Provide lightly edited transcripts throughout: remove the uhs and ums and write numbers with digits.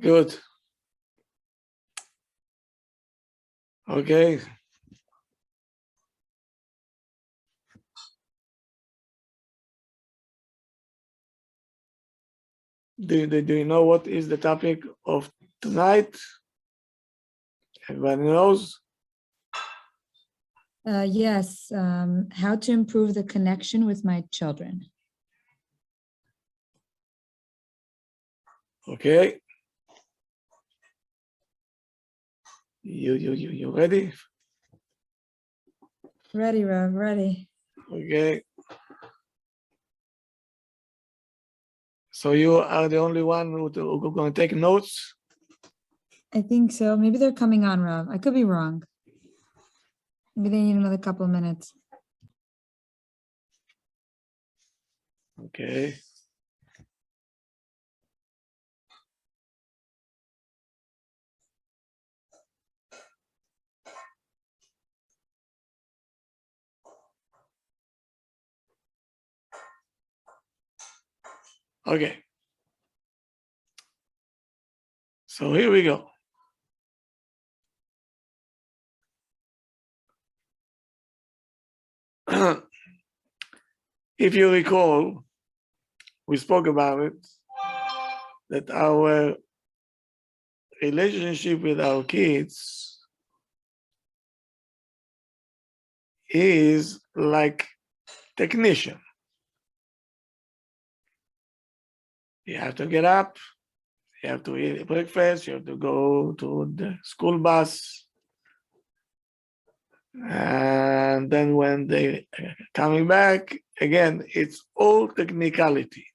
Good. Okay. Do you know what is the topic of tonight? Everybody knows? Yes, how to improve the connection with my children. Okay. You ready? Ready, Rav, ready. Okay. So you are the only one who's going to take notes? I think so. Maybe they're coming on, Rav. I could be wrong. Maybe they need another couple of minutes. Okay. Okay. So here we go. If you recall, we spoke about it, that our relationship with our kids is like technician. You have to get up, you have to eat breakfast, you have to go to the school bus. And then when they coming back, again, it's all technicality.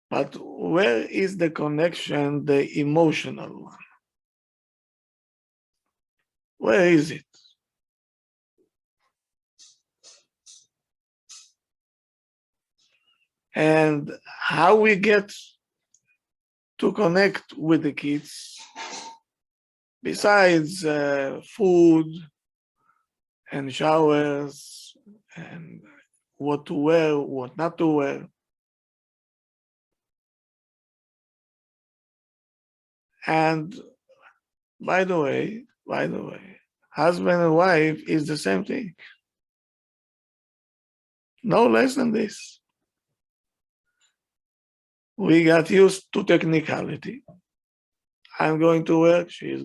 But where is the connection, the emotional one? Where is it? And how we get to connect with the kids, besides food and showers and what to wear, what not to wear. And by the way, husband and wife is the same thing. No less than this. We got used to technicality. I'm going to work, she's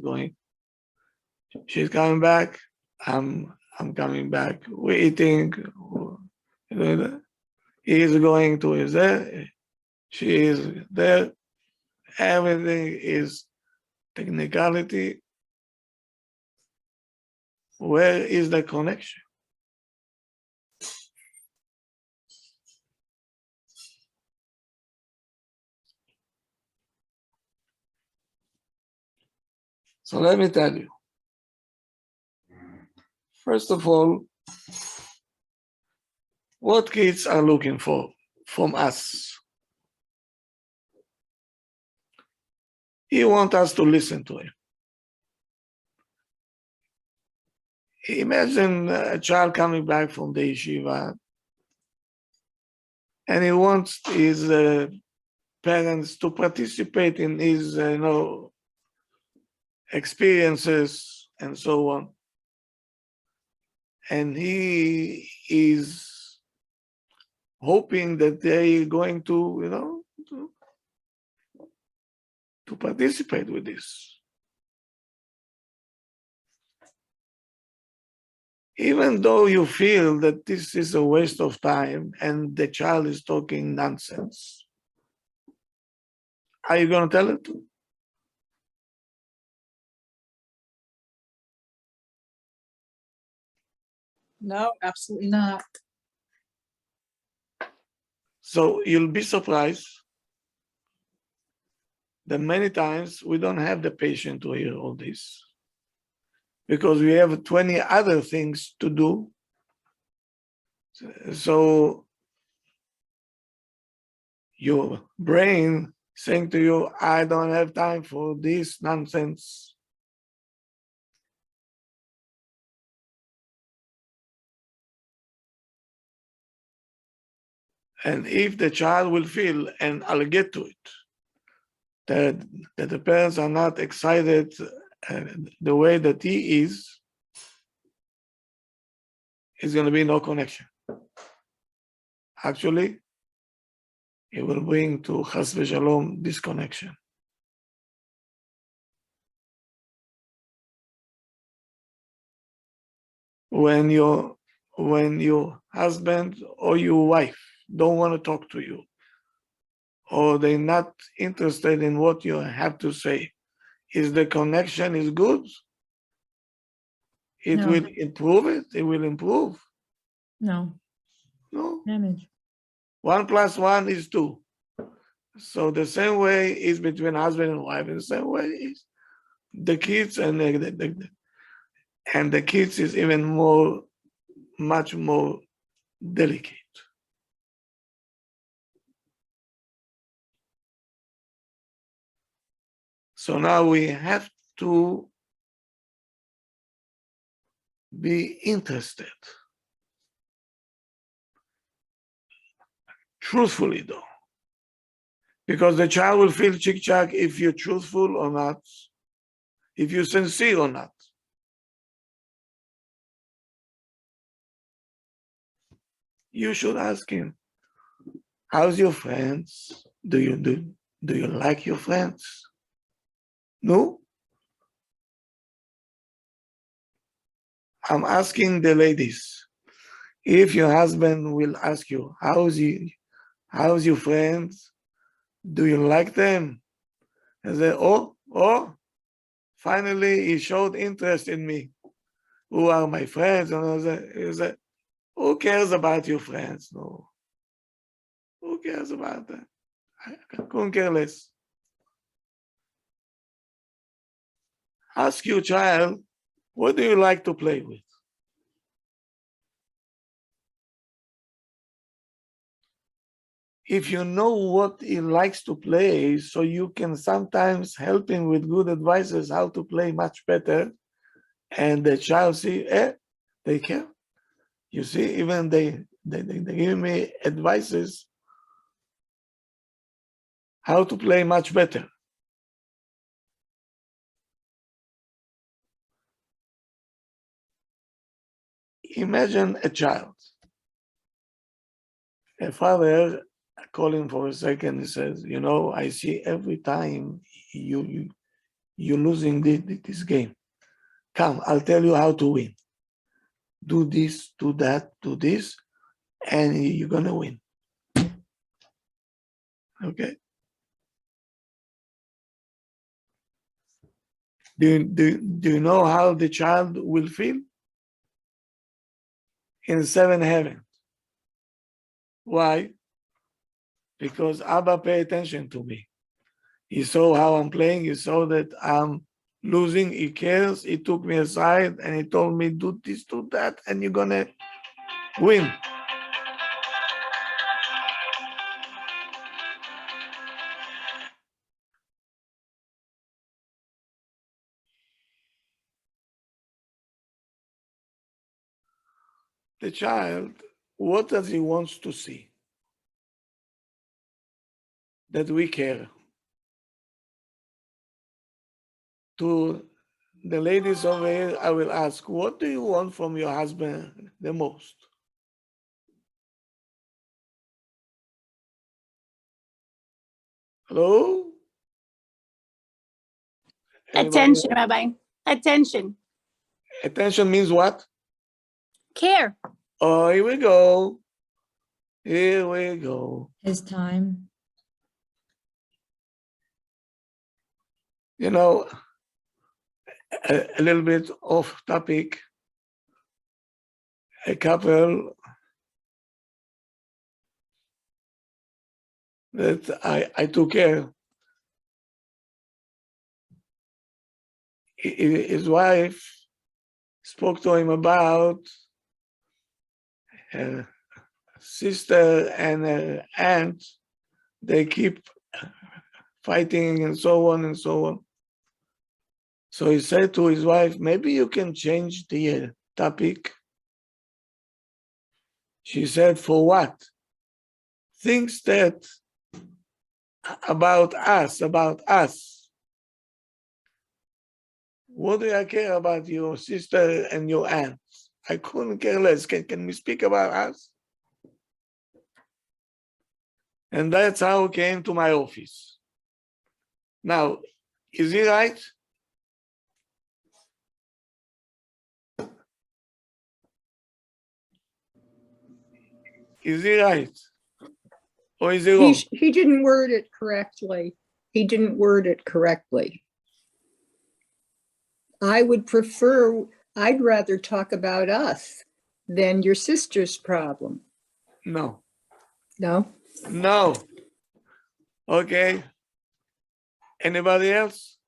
coming back, I'm coming back, we're eating, he is going to his there, she is there, everything is technicality. Where is the connection? So let me tell you. First of all, what kids are looking for from us? He wants us to listen to him. Imagine a child coming back from the yeshiva and he wants his parents to participate in his experiences and so on. And he is hoping that they're going to, to participate with this. Even though you feel that this is a waste of time and the child is talking nonsense, are you going to tell it to? No, absolutely not. So you'll be surprised that many times we don't have the patience to hear all this because we have 20 other things to do. So your brain saying to you, I don't have time for this nonsense. And if the child will feel, and I'll get to it, that the parents are not excited the way that he is going to be no connection. Actually, it will bring to chas v'shalom disconnection. When your husband or your wife don't want to talk to you, or they're not interested in what you have to say, is the connection is good? It No. will improve it? It will improve? No. No. Damage. 1 + 1 is 2. So the same way is between husband and wife, and the same way is the kids and the kids is even more, much more delicate. So now we have to be interested. Truthfully though. Because the child will feel chick-chack if you're truthful or not, if you're sincere or not. You should ask him, how's your friends? Do you like your friends? No? I'm asking the ladies, if your husband will ask you, how's your friends? Do you like them? And say, oh, finally he showed interest in me. Who are my friends? And I say, who cares about your friends? No. Who cares about that? I couldn't care less. Ask your child, what do you like to play with? If you know what he likes to play, so you can sometimes help him with good advices how to play much better, and the child see, they care. You see, even they give me advices how to play much better. Imagine a child. A father call him for a second. He says, I see every time you're losing this game. Come, I'll tell you how to win. Do this, do that, do this, and you're gonna win. Okay. Do you know how the child will feel? In 7 heavens. Why? Because Abba pay attention to me. He saw how I'm playing. He saw that I'm losing. He cares. He took me aside and he told me, do this, do that, and you're gonna win. The child, what does he want to see? That we care. To the ladies over here, I will ask, what do you want from your husband the most? Hello? Anybody Attention, else? Rabbi. Attention. Attention means what? Care. Oh, here we go. Here we go. His time. A little bit off topic. A couple that I took care. His wife spoke to him about her sister and her aunt. They keep fighting and so on and so on. So he said to his wife, maybe you can change the topic. She said, for what? thinks that about us. What do I care about your sister and your aunt? I couldn't care less. Can we speak about us? And that's how it came to my office. Now, is he right? Is he right? Or is he wrong? He didn't word it correctly. He didn't word it correctly. I'd rather talk about us than your sister's problem. No. No? No. Okay. Anybody else?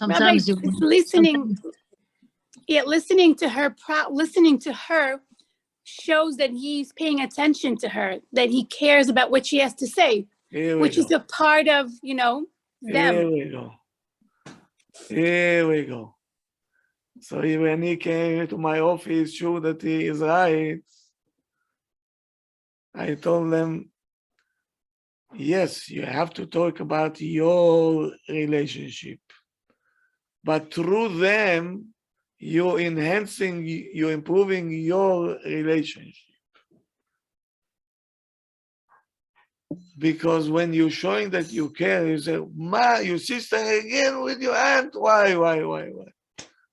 Rabbi, Sometimes you listening to her shows that he's paying attention to her, that he cares about what she has to say, which is a part of, them. Here we go. So when he came to my office, sure that he is right, I told them, yes, you have to talk about your relationship. But through them, you're improving your relationship. Because when you're showing that you care, you say, Ma, your sister again with your aunt? Why?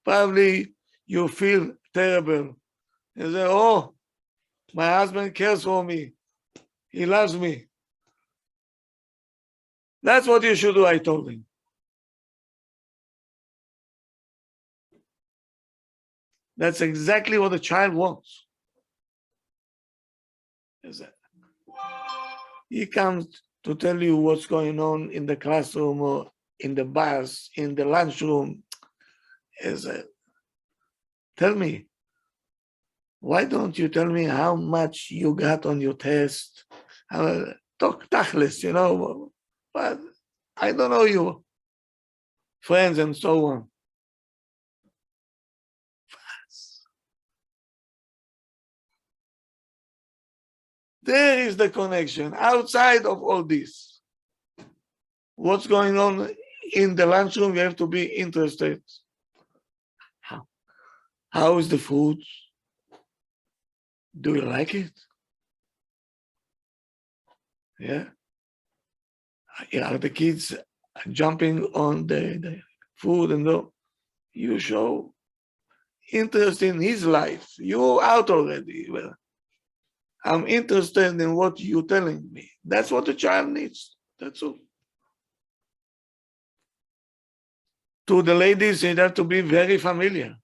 Probably you feel terrible. You say, oh, my husband cares for me. He loves me. That's what you should do, I told him. That's exactly what the child wants. He comes to tell you what's going on in the classroom or in the bus, in the lunchroom. Tell me, why don't you tell me how much you got on your test? Talk tachlis, but I don't know you, friends and so on. There is the connection outside of all this. What's going on in the lunchroom, you have to be interested. How is the food? Do you like it? Yeah. Are the kids jumping on the food and you show interest in his life. You're out already. Well, I'm interested in what you're telling me. That's what the child needs. That's all. To the ladies, it has to be very familiar.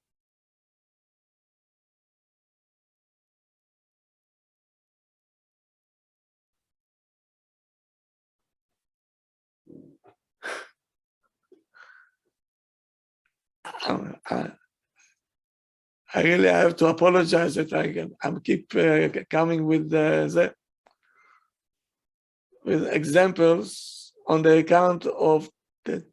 I really have to apologize that I keep coming with with examples on the account of the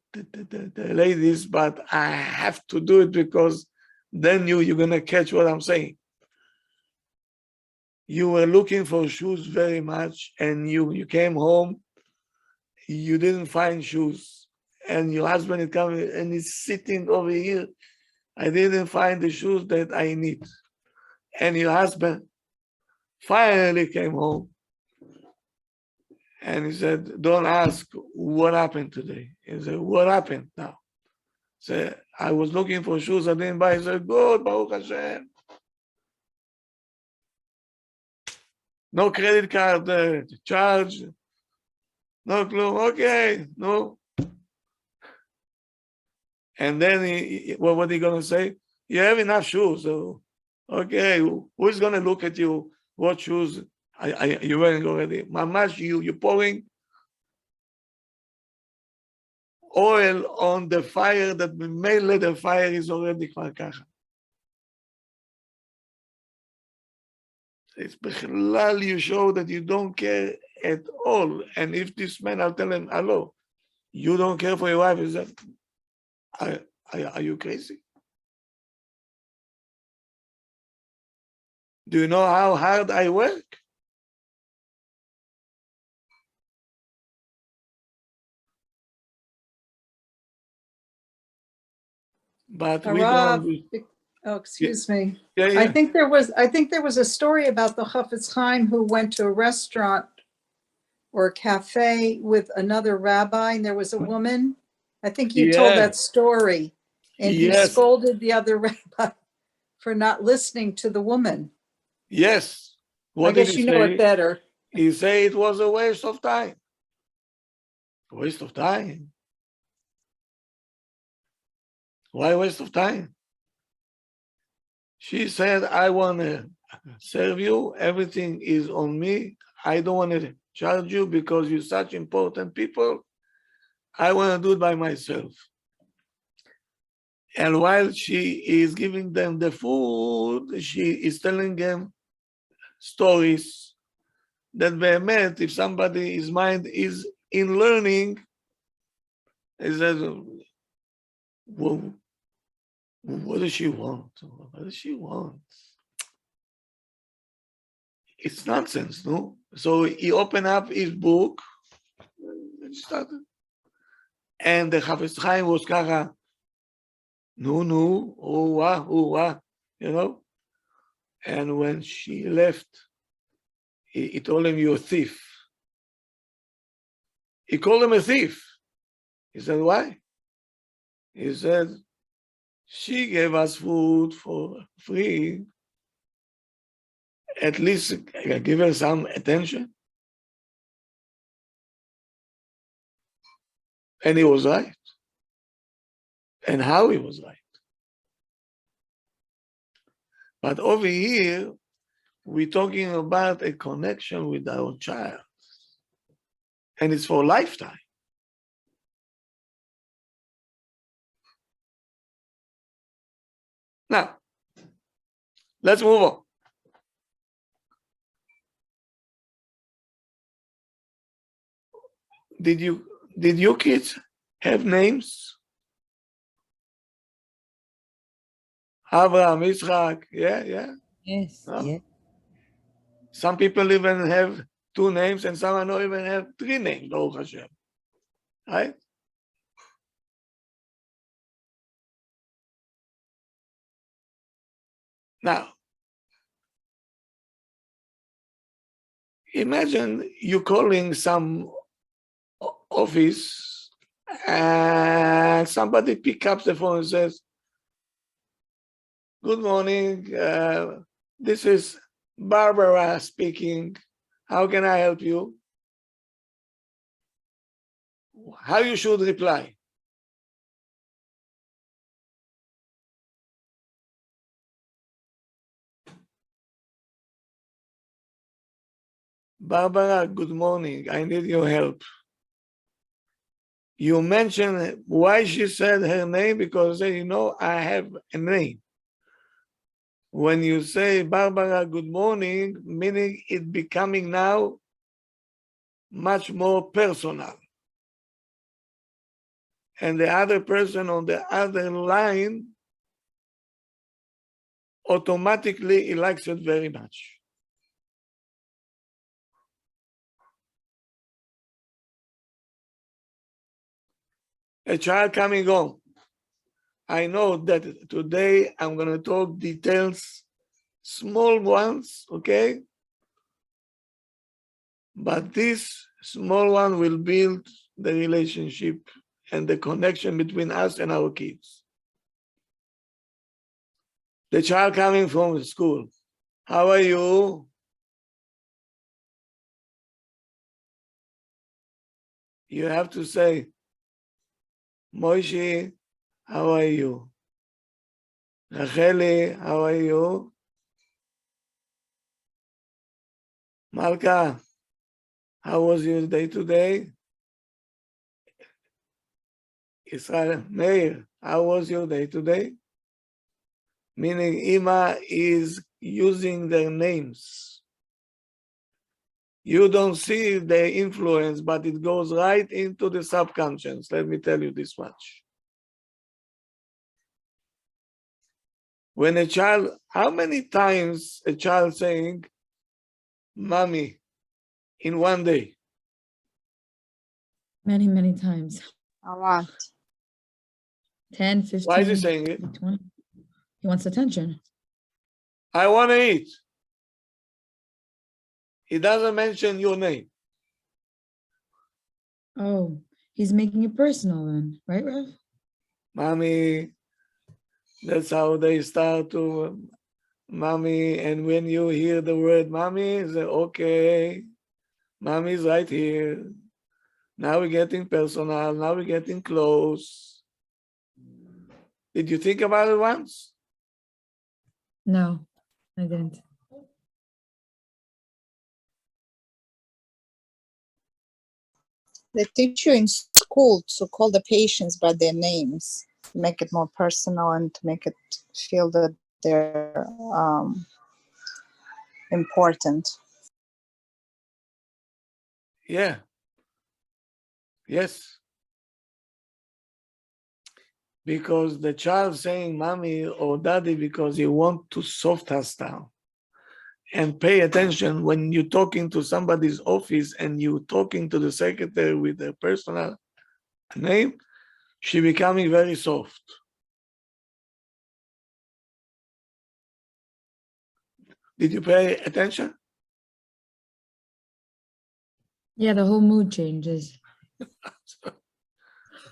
ladies, but I have to do it because then you're gonna catch what I'm saying. You were looking for shoes very much, and you came home, you didn't find shoes, and your husband is coming and he's sitting over here. I didn't find the shoes that I need. And your husband finally came home and he said, don't ask what happened today. He said, what happened now? He said, I was looking for shoes, I didn't buy. He said, good, Baruch Hashem. No credit card charge, no clue, okay, no. And then what are you going to say? You have enough shoes. So, okay, who's going to look at you? What shoes you're wearing already? Mamash, you're pouring oil on the fire that mainly the fire is already kvar kacha. It's bechlal, you show that you don't care at all. And if this man, I'll tell him, hello, you don't care for your wife, is that, are you crazy? Do you know how hard I work? But we Rav, don't. oh, excuse me. Yeah, I yeah. think there was a story about the Chafetz Chaim who went to a restaurant or a cafe with another rabbi, and there was a woman. I think you told that story, and he Yes. scolded the other rabbi for not listening to the woman. Yes. What I did guess he you know say? it better. He said it was a waste of time. Waste of time? Why waste of time? She said, I want to serve you. Everything is on me. I don't want to charge you because you're such important people. I want to do it by myself. And while she is giving them the food, she is telling them stories that they met. If somebody's mind is in learning, he says, well, what does she want? What does she want? It's nonsense, no? So he opened up his book and started. And the Chafetz Chaim was kacha, no, oh, wah, you know? And when she left, he told him, you're a thief. He called him a thief. He said, why? He said, she gave us food for free. At least give her some attention. And he was right. And how he was right. But over here, we're talking about a connection with our child. And it's for a lifetime. Now, let's move on. Did your kids have names? Abraham, Yitzchak, yeah. Yes, No? yeah. Some people even have 2 names, and some don't even have 3 names, Baruch Hashem. Right? Now, imagine you calling some office and somebody pick up the phone and says, good morning, this is Barbara speaking. How can I help you? How you should reply? Barbara, good morning. I need your help. You mentioned why she said her name because you know I have a name. When you say Barbara, good morning, meaning it becoming now much more personal. And the other person on the other line, automatically he likes it very much. A child coming home. I know that today I'm going to talk details, small ones, okay? But this small one will build the relationship and the connection between us and our kids. The child coming from school. How are you? You have to say, Moishi, how are you? Racheli, how are you? Malka, how was your day today? Israel, Meir, how was your day today? Meaning Ima is using their names. You don't see the influence, but it goes right into the subconscious. Let me tell you this much. When a child, how many times a child saying, Mommy, in one day? Many, many times. A lot. 10, 15. Why is he saying it? 20. He wants attention. I want to eat. He doesn't mention your name. Oh, he's making it personal then, right, Rev? Mommy, that's how they start to, mommy, and when you hear the word mommy, say, okay, mommy's right here. Now we're getting personal, now we're getting close. Did you think about it once? No, I didn't. They teach you in school to call the patients by their names, to make it more personal and to make it feel that they're important. Yeah. Yes. Because the child saying mommy or daddy because he want to soft us down. And pay attention when you're talking to somebody's office and you're talking to the secretary with their personal name, she becoming very soft. Did you pay attention? Yeah, the whole mood changes.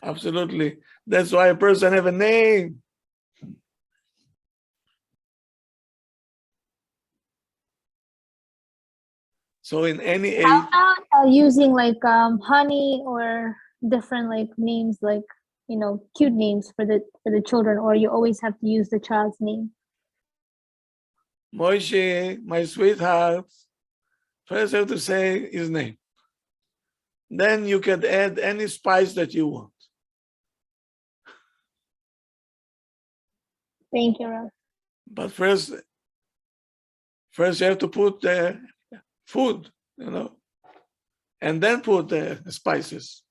Absolutely. That's why a person have a name. So in any age, How about using like honey or different like names, like cute names for the children, or you always have to use the child's name? Moshe, my sweetheart, first have to say his name. Then you can add any spice that you want. Thank you, Rav. But first you have to put the food, and then put the spices.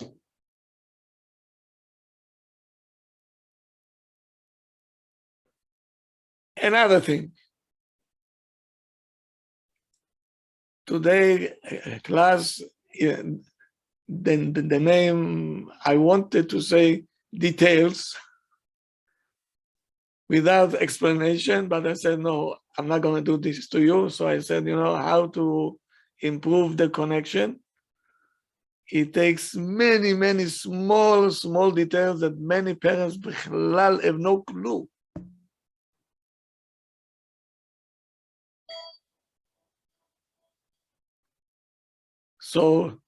Another thing. Today, class, then the name, I wanted to say details without explanation, but I said, no, I'm not going to do this to you. So I said, how to improve the connection. It takes many, many small details that many parents have no clue. So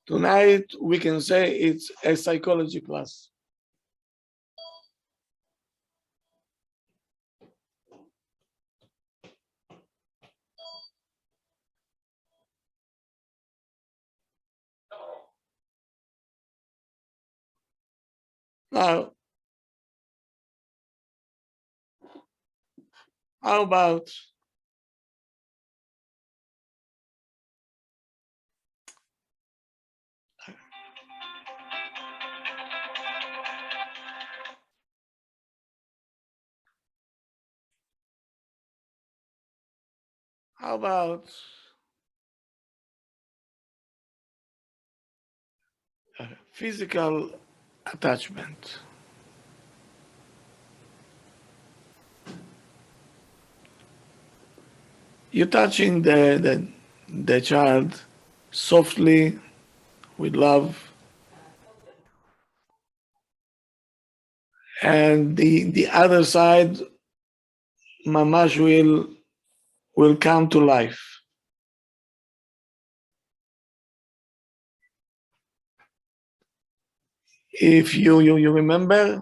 tonight we can say it's a psychology class. Now, how about physical attachment? You're touching the child softly with love, and the other side, mamash will come to life. If you remember,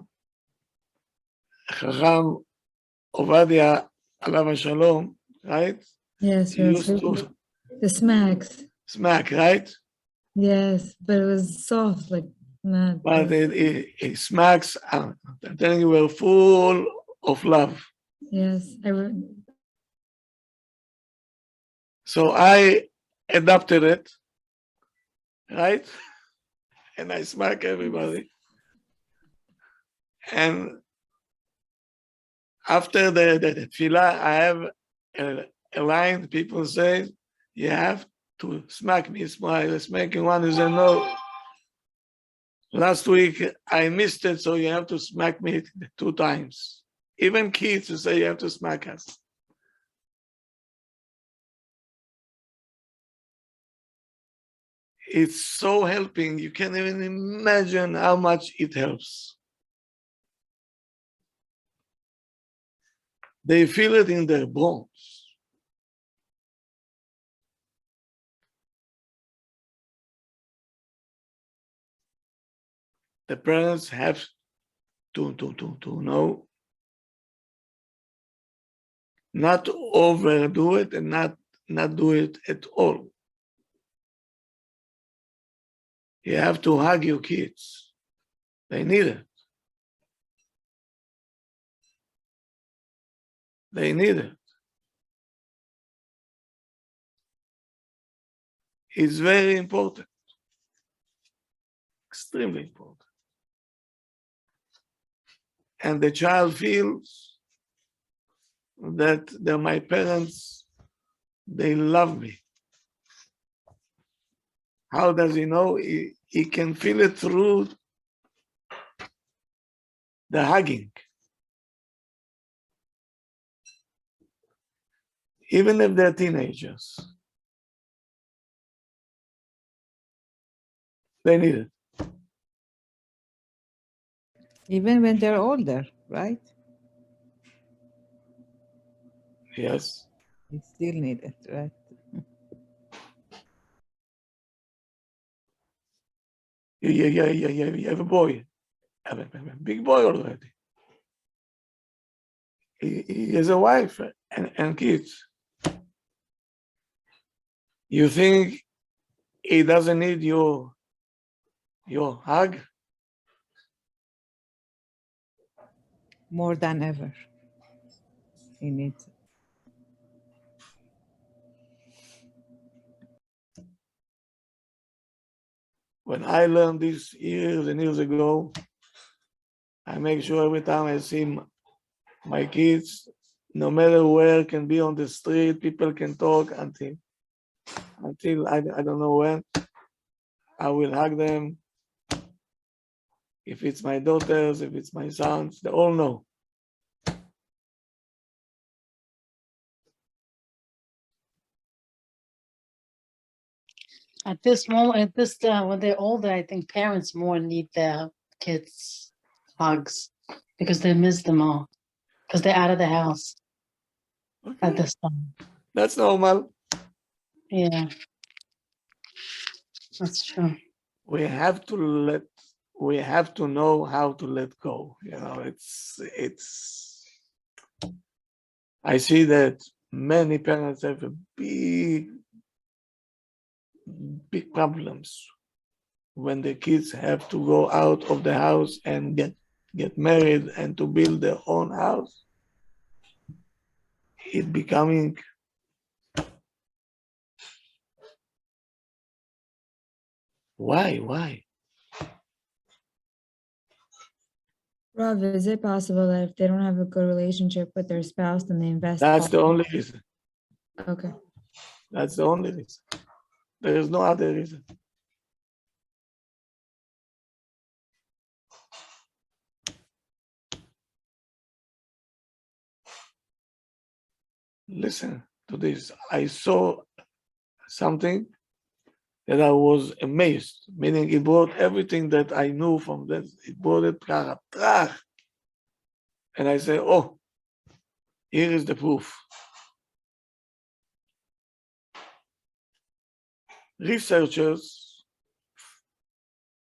Chacham Ovadia Alav Shalom, right? Yes, He used to the smacks. smack, right? Yes, but it was soft, like not. But it smacks. I'm telling you, we're full of love. Yes, So I adopted it, right? And I smack everybody. And after the tefillah, I have a line. People say, you have to smack me. Smile. Smacking one is a no. Last week, I missed it, so you have to smack me 2 times. Even kids who say you have to smack us. It's so helping. You can't even imagine how much it helps. They feel it in their bones. The parents have to know, not overdo it and not do it at all. You have to hug your kids. They need it. They need it. It's very important. Extremely important. And the child feels that they're my parents, they love me. How does he know? He can feel it through the hugging. Even if they're teenagers, they need it. Even when they're older, right? Yes. They still need it, right? You have a boy, a big boy already. He has a wife and kids. You think he doesn't need your hug? More than ever. He needs it. When I learned this years and years ago, I make sure every time I see my kids, no matter where, can be on the street, people can talk until I don't know when, I will hug them. If it's my daughters, if it's my sons, they all know. At this moment, when they're older, I think parents more need their kids' hugs because they miss them all because they're out of the house at this time. That's normal. Yeah, that's true. We have to know how to let go. You know, it's. I see that many parents have a big problems when the kids have to go out of the house and get married and to build their own house. It becoming why? Rav, is it possible that if they don't have a good relationship with their spouse, then they invest? That's the only reason. Okay. That's the only reason. There is no other reason. Listen to this. I saw something that I was amazed, meaning it brought everything that I knew from this. It brought it, and I say, oh, here is the proof. Researchers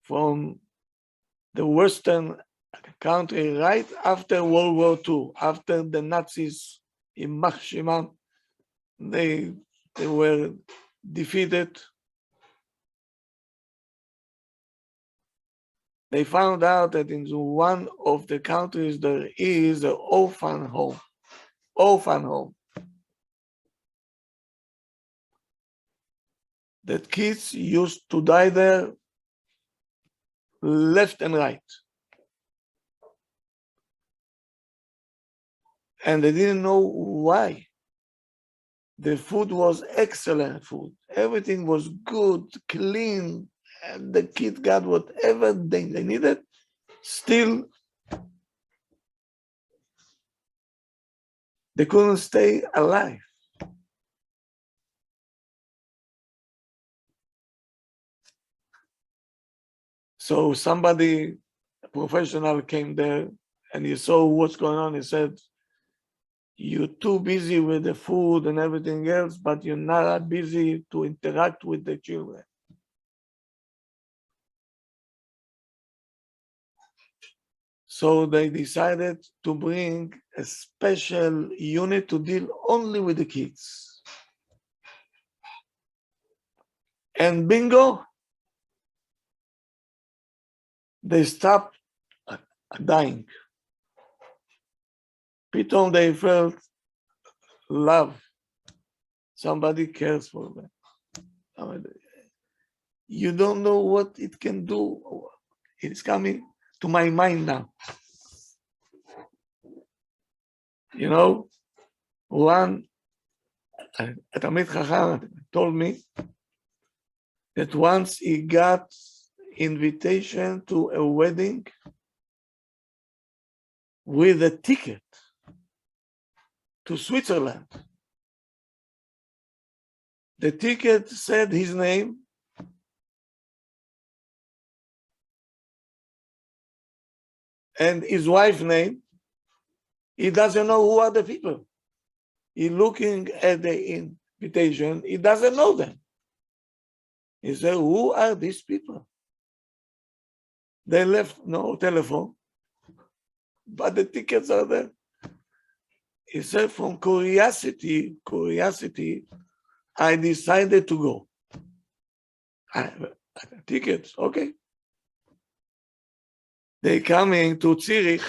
from the Western country right after World War II, after the Nazis in Hiroshima, they were defeated. They found out that in one of the countries there is an orphan home. That kids used to die there left and right. And they didn't know why. The food was excellent food. Everything was good, clean, and the kid got whatever they needed, still they couldn't stay alive. So somebody, a professional, came there and he saw what's going on. He said, you're too busy with the food and everything else, but you're not busy to interact with the children. So they decided to bring a special unit to deal only with the kids. And bingo, they stopped dying. Pitome they felt love. Somebody cares for them. You don't know what it can do. It's coming to my mind now. You know, one Talmid Chacham told me that once he got invitation to a wedding with a ticket to Switzerland. The ticket said his name and his wife's name. He doesn't know who are the people. He looking at the invitation, he doesn't know them. He said, who are these people? They left no telephone, but the tickets are there. He said, from curiosity, I decided to go. Tickets, okay. They coming to Zurich.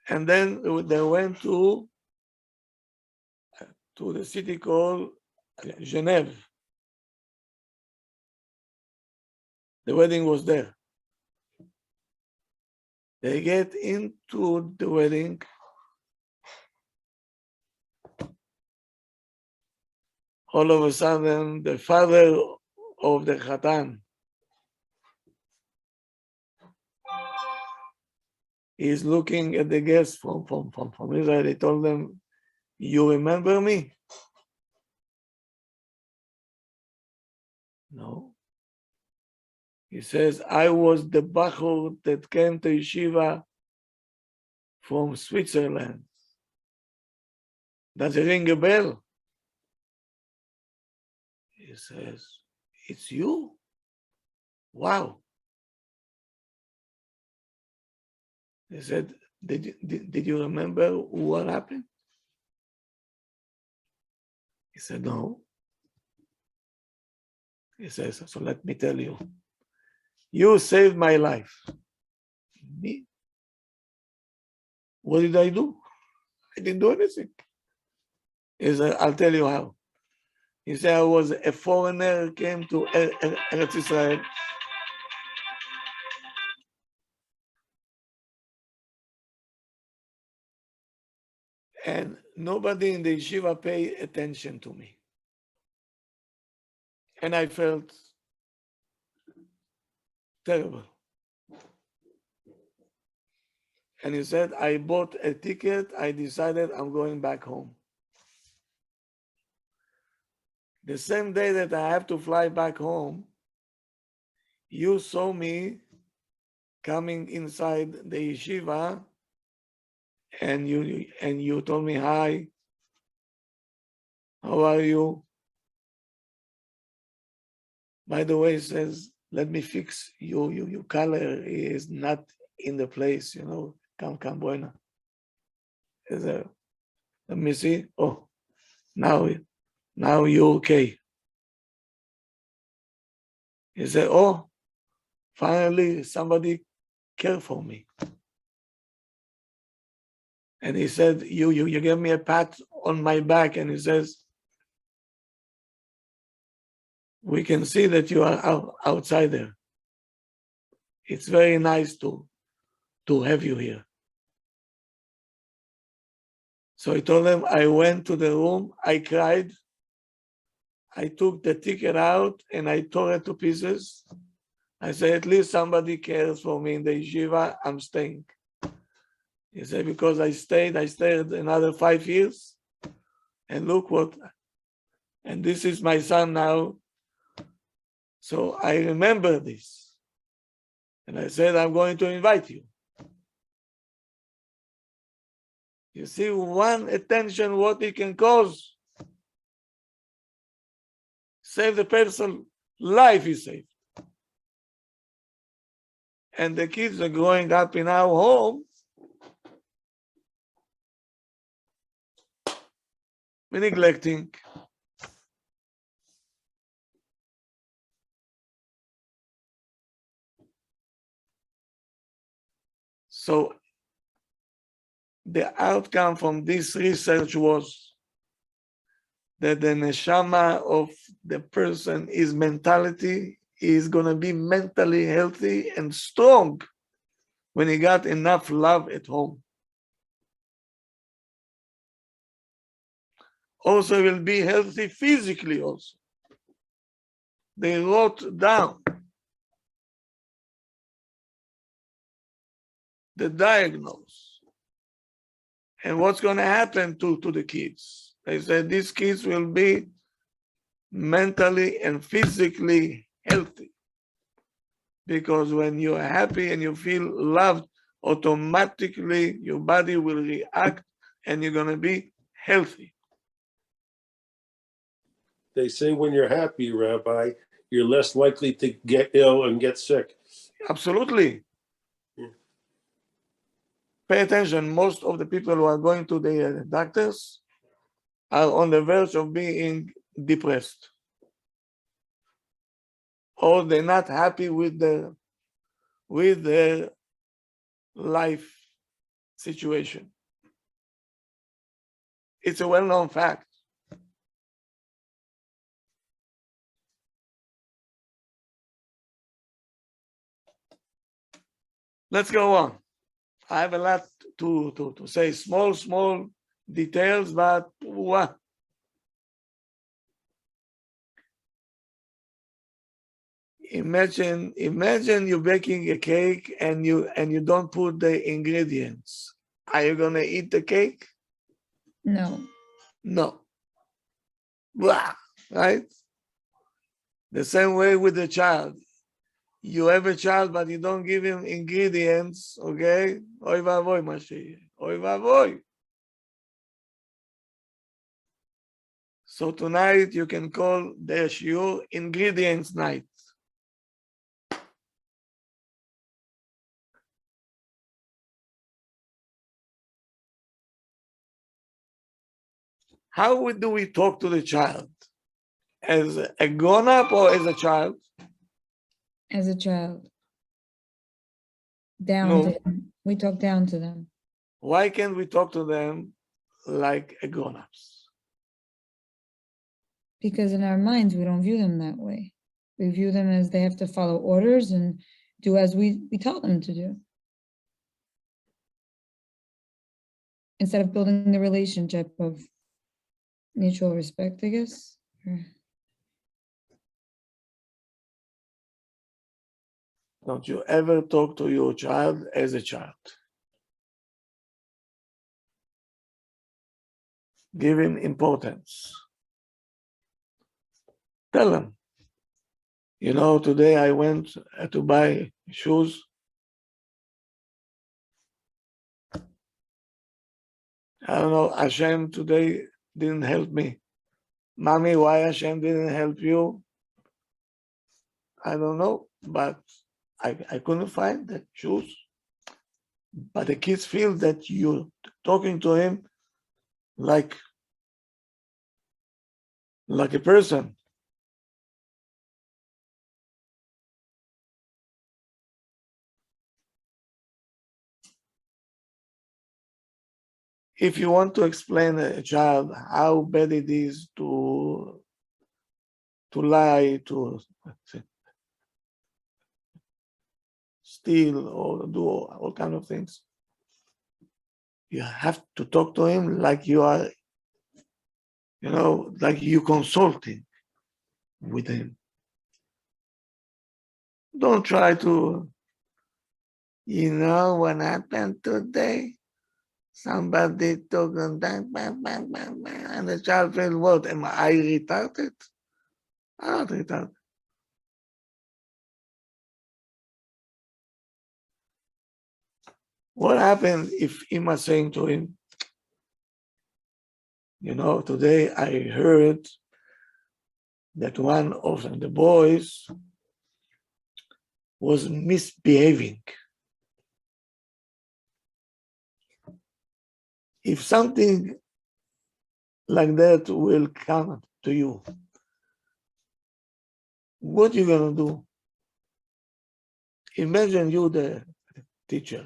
And then they went to the city called Geneva. The wedding was there. They get into the wedding. All of a sudden, the father of the Khatan is looking at the guests from Israel. He told them, you remember me? No. He says, I was the Bachur that came to Yeshiva from Switzerland. Does it ring a bell? He says, it's you? Wow. He said, did you remember what happened? He said, no. He says, so let me tell you. You saved my life. Me? What did I do? I didn't do anything. He said, I'll tell you how. He said, I was a foreigner, came to Eretz Israel. And nobody in the yeshiva paid attention to me. And I felt terrible. And he said, I bought a ticket. I decided I'm going back home. The same day that I have to fly back home, you saw me coming inside the yeshiva and you told me, hi, how are you? By the way, he says, let me fix you. Your color is not in the place, you know. Come, buena. Let me see. Oh, now you're okay. He said, oh, finally somebody cared for me. And he said, you gave me a pat on my back, and he says, we can see that you are outsider. It's very nice to have you here. So I told them, I went to the room, I cried, I took the ticket out and I tore it to pieces. I said, at least somebody cares for me in the yeshiva, I'm staying. He said, because I stayed another 5 years. And look what, and this is my son now. So I remember this. And I said, I'm going to invite you. You see, one attention, what it can cause. Save the person's life, he saved. And the kids are growing up in our home. We're neglecting. So the outcome from this research was that the neshama of the person, his mentality is going to be mentally healthy and strong when he got enough love at home. Also will be healthy physically also. They wrote down the diagnosis and what's going to happen to the kids. They said these kids will be mentally and physically healthy. Because when you're happy and you feel loved, automatically your body will react and you're going to be healthy. They say when you're happy, Rabbi, you're less likely to get ill and get sick. Absolutely. Yeah. Pay attention. Most of the people who are going to the doctors are on the verge of being depressed. Or they're not happy with their life situation. It's a well-known fact. Let's go on. I have a lot to say, small details, but what? Imagine you're baking a cake and you don't put the ingredients. Are you gonna eat the cake? No. No. Blah, right? The same way with the child. You have a child, but you don't give him ingredients, okay? Oy vavoy, Mashiach. Oy vavoy. So tonight you can call the shiur ingredients night. How do we talk to the child? As a grown-up or as a child? As a child. Down No. to them. We talk down to them. Why can't we talk to them like a grown-ups? Because in our minds, we don't view them that way. We view them as they have to follow orders and do as we tell them to do. Instead of building the relationship of mutual respect, I guess. Don't you ever talk to your child as a child. Give him importance. Tell him, you know, today I went to buy shoes. I don't know, Hashem today didn't help me. Mommy, why Hashem didn't help you? I don't know, but I couldn't find the shoes. But the kids feel that you're talking to him like a person. If you want to explain a child how bad it is to lie, to steal or do all kind of things, You have to talk to him like you are, like you consulting with him. Don't try to, what happened today? Somebody took and bang, bang, bang, bang, bang, and the child feels, what, am I retarded? I'm not retarded. What happened if Ima saying to him, today I heard that one of the boys was misbehaving. If something like that will come to you, what you gonna do? Imagine you the teacher,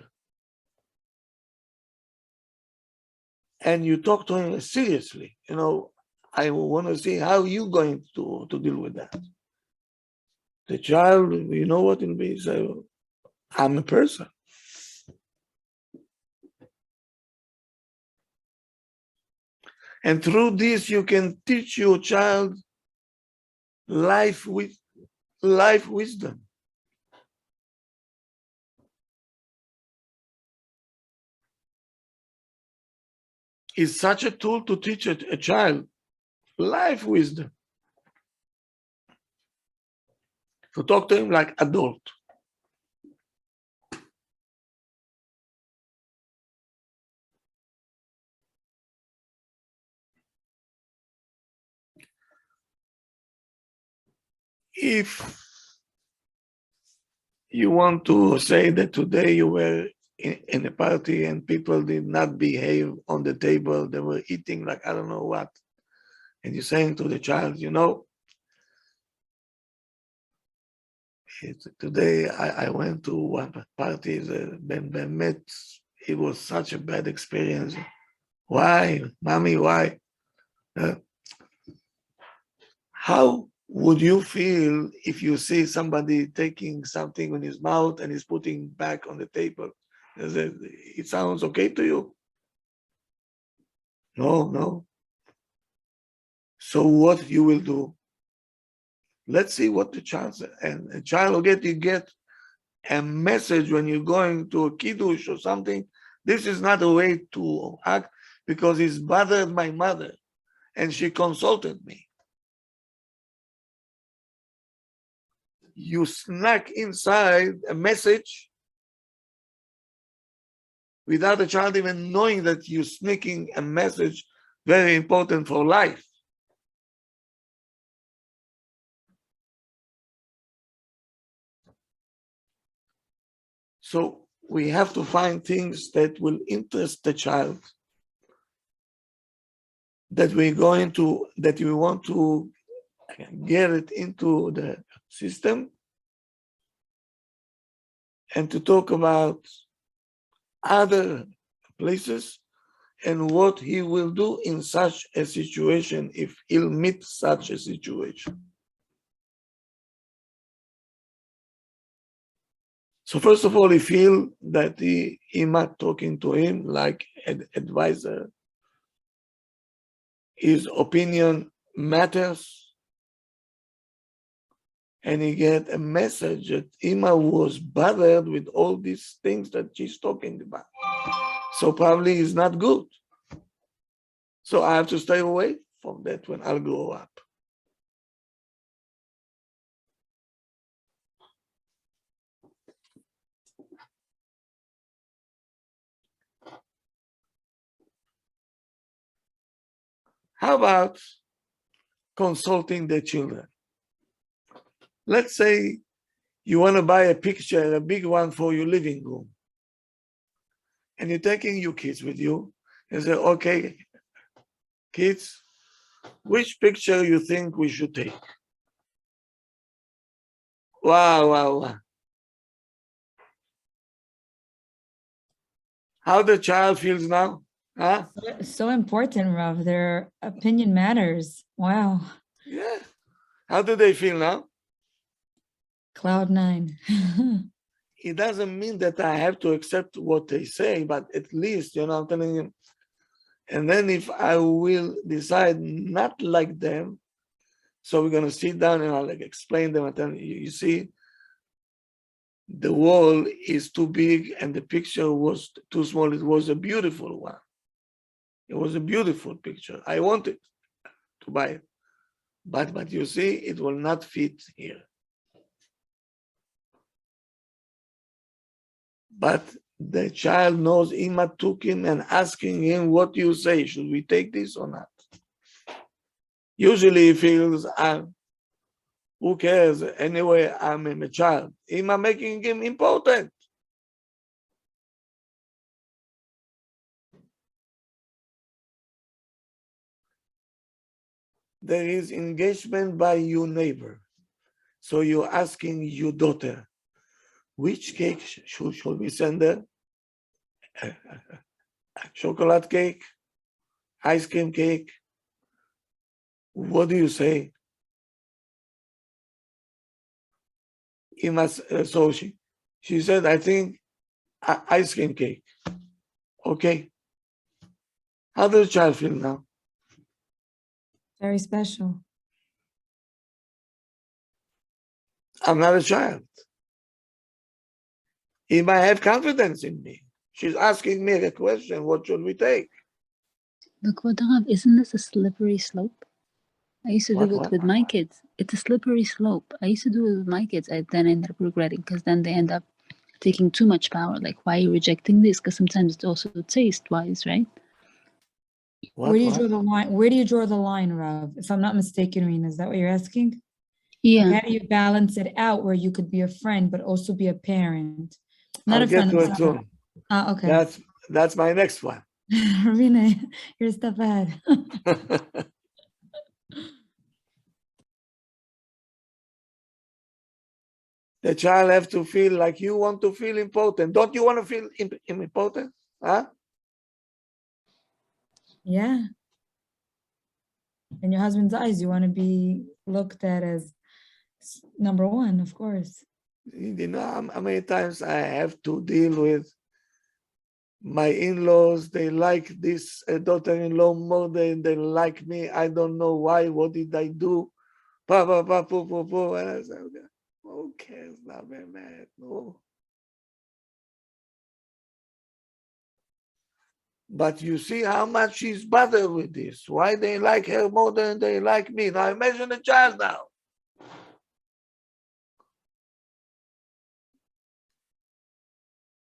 and you talk to him seriously. I want to see how you going to deal with that. The child, you know what it will be? Say, I'm a person. And through this, you can teach your child life wisdom. It's such a tool to teach a child life wisdom. To talk to him like adult. If you want to say that today you were in a party and people did not behave on the table, they were eating like I don't know what, and you're saying to the child, today I went to one party, it was such a bad experience. Why, mommy, why? How would you feel if you see somebody taking something in his mouth and he's putting back on the table? It sounds okay to you? No. So what you will do? Let's see what the child says. And a child will get a message when you're going to a kiddush or something. This is not a way to act because it's bothered my mother and she consulted me. You snuck inside a message without the child even knowing that you're sneaking a message very important for life. So we have to find things that will interest the child, that we want to get it into the system, and to talk about other places and what he will do in such a situation if he'll meet such a situation. So first of all, he feel that the Ima talking to him like an advisor. His opinion matters. And he get a message that Ima was bothered with all these things that she's talking about. So probably it's not good. So I have to stay away from that when I'll grow up. How about consulting the children? Let's say you want to buy a picture, a big one for your living room. And you're taking your kids with you. And say, okay, kids, which picture you think we should take? Wow. How the child feels now? Huh? So important, Rav. Their opinion matters. Wow. Yeah. How do they feel now? Cloud 9. it doesn't mean that I have to accept what they say, but at least, I'm telling him. And then if I will decide not like them, so we're going to sit down and I'll explain them and tell you see, the wall is too big and the picture was too small. It was a beautiful one. It was a beautiful picture. I wanted to buy it. But you see, it will not fit here. But the child knows Ima took him and asking him, what do you say? Should we take this or not? Usually he feels, who cares? Anyway, I'm a child. Ima making him important. There is engagement by your neighbor. So you're asking your daughter, which cake should we send her? Chocolate cake? Ice cream cake? What do you say? So she said, I think ice cream cake. Okay. How does the child feel now? Very special. I'm not a child. He might have confidence in me. She's asking me a question, what should we take? Look, isn't this a slippery slope? I used to do it with my kids. It's a slippery slope. I used to do it with my kids. I then ended up regretting because then they end up taking too much power. Like, why are you rejecting this? Because sometimes it's also taste-wise, right? Where do you draw the line? Where do you draw the line, Rav? If I'm not mistaken, Rina, is that what you're asking? Yeah. Like, how do you balance it out where you could be a friend but also be a parent? Not I'll a friend. get to it soon. Okay. That's my next one. Rina, you're a step ahead. The child have to feel like you want to feel important. Don't you want to feel important? Huh? Yeah. In your husband's eyes, you want to be looked at as number one, of course. You know how many times I have to deal with my in-laws. They like this daughter-in-law more than they like me. I don't know why. What did I do? Pa, pa, pa, po, po, po. And I said, who cares now, man? No. But you see how much she's bothered with this. Why they like her more than they like me. Now imagine the child now.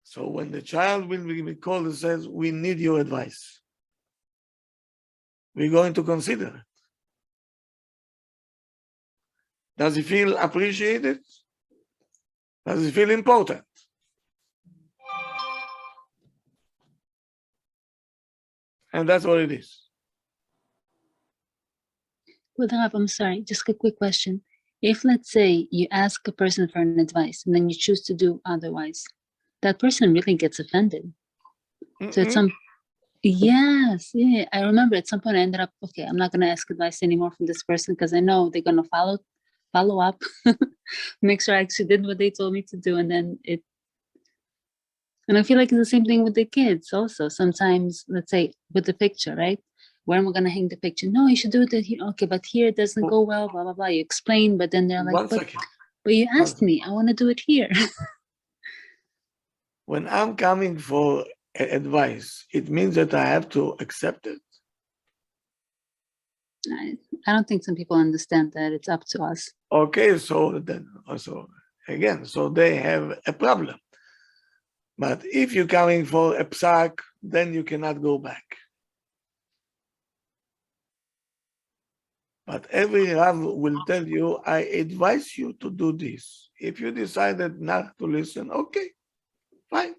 So when the child will be called and says, we need your advice, we're going to consider it. Does he feel appreciated? Does he feel important? And that's what it is. Well, I'm sorry, just a quick question. If, let's say, you ask a person for an advice and then you choose to do otherwise, that person really gets offended. So it's yes, yeah. I remember at some point I ended up, okay, I'm not going to ask advice anymore from this person because I know they're going to follow up, make sure I actually did what they told me to do. And then and I feel like it's the same thing with the kids also. Sometimes, let's say with the picture, right? Where am I going to hang the picture? No, you should do it here. Okay, but here it doesn't go well, blah, blah, blah. You explain, but then they're like, but you asked me, I want to do it here. When I'm coming for advice, it means that I have to accept it. I don't think some people understand that it's up to us. Okay, so then also again, so they have a problem. But if you're coming for a psak, then you cannot go back. But every Rav will tell you, I advise you to do this. If you decided not to listen, okay, fine.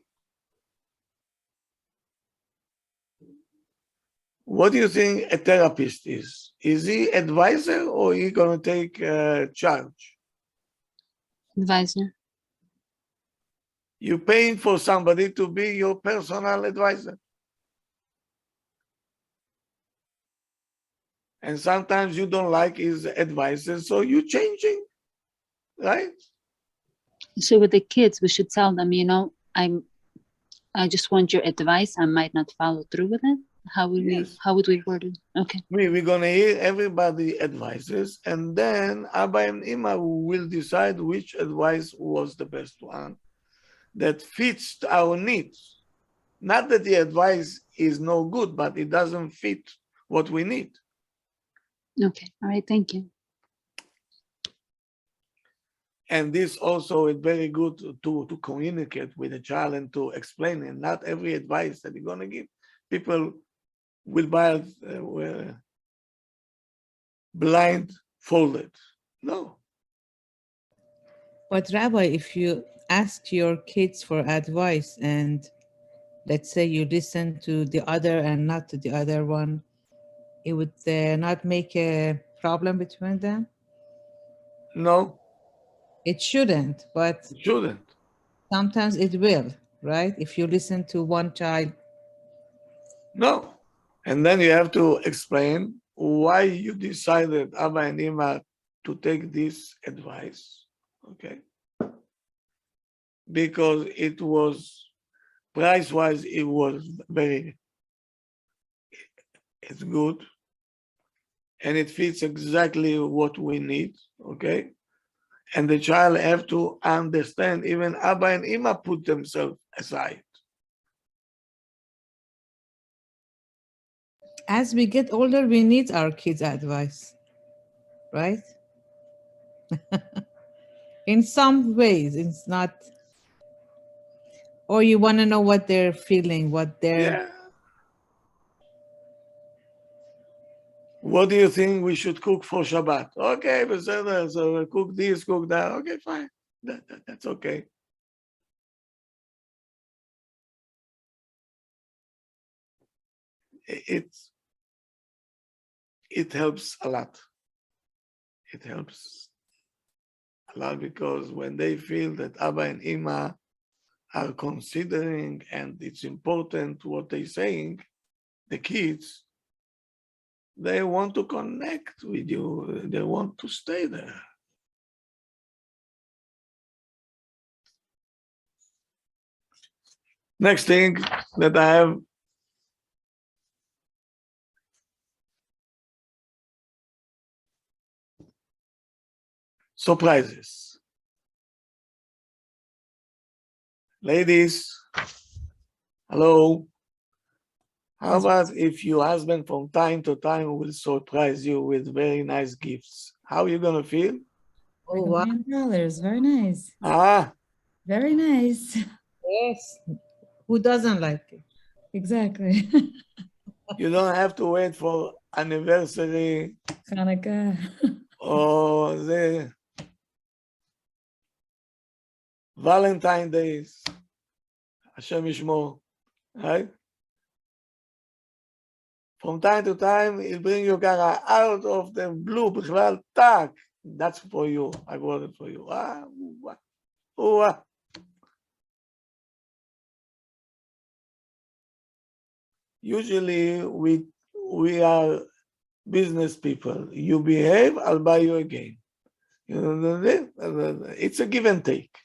What do you think a therapist is? Is he advisor or he going to take charge? Advisor. You're paying for somebody to be your personal advisor. And sometimes you don't like his advices, so you're changing, right? So with the kids, we should tell them, I just want your advice. I might not follow through with it. How would we word it? Okay. We're gonna hear everybody advices, and then Abba and Ima will decide which advice was the best one that fits our needs. Not that the advice is no good, but it doesn't fit what we need. Okay. All right. Thank you. And this also is very good to communicate with the child and to explain it. Not every advice that you're gonna give, people will buy blindfolded. No. But Rabbi, if you ask your kids for advice and let's say you listen to the other and not to the other one, it would not make a problem between them? No. It shouldn't, but it shouldn't. Sometimes it will, right? If you listen to one child. No. And then you have to explain why you decided, Abba and Ima, to take this advice. Okay. Because it was, price-wise, it was it's good. And it fits exactly what we need. Okay. And the child have to understand, even Abba and Ima put themselves aside. As we get older, we need our kids' advice, right? In some ways, it's not, or you want to know what they're feeling, what they're... Yeah. What do you think we should cook for Shabbat? Okay, so we'll cook this, cook that. Okay, fine. That's okay. It helps a lot. It helps a lot because when they feel that Abba and Ima are considering and it's important what they're saying, the kids, they want to connect with you. They want to stay there. Next thing that I have, surprises. Ladies, hello. How about if your husband from time to time will surprise you with very nice gifts? How are you going to feel? Oh, wow. Very nice. Ah. Very nice. Yes. Who doesn't like it? Exactly. You don't have to wait for anniversary. Hanukkah. Or the Valentine days. Hashem Yishmor. Right? From time to time, he'll bring you kara out of the blue, bichlal, tak. That's for you. I brought it for you. Usually, we are business people. You behave, I'll buy you again. It's a give and take.